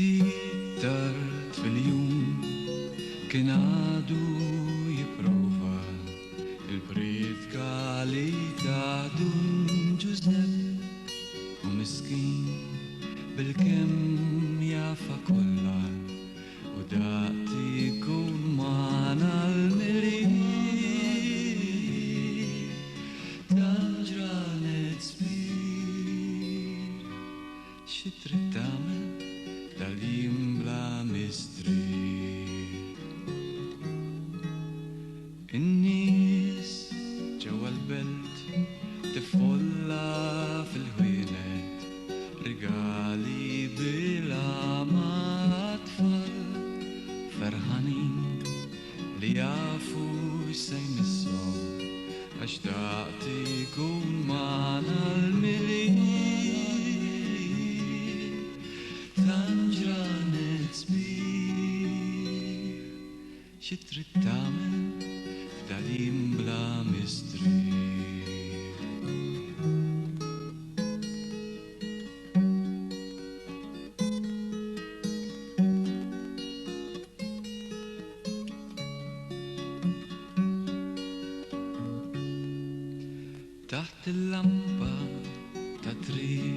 ftit tard fil-jum kien għadu jipprova il-pritka li ta' Dun Giuseppe u miskin bil-kemm jafa kollha u daqti jkun magħna l-milji tal-ġranet sbir. Xi trid tagħmel dal-jiem bla mistri. In-nies ġewwa l-belt tiffolla fil-ħwienet rigali bil-għama tfal ferħanin li jafu se jmisshom għax daqti jkun magħna l-milji tal-ġranet sbir. Xi trid tagħmel f'dal-jiem bla mistri. Taħt il-lampa ta' triq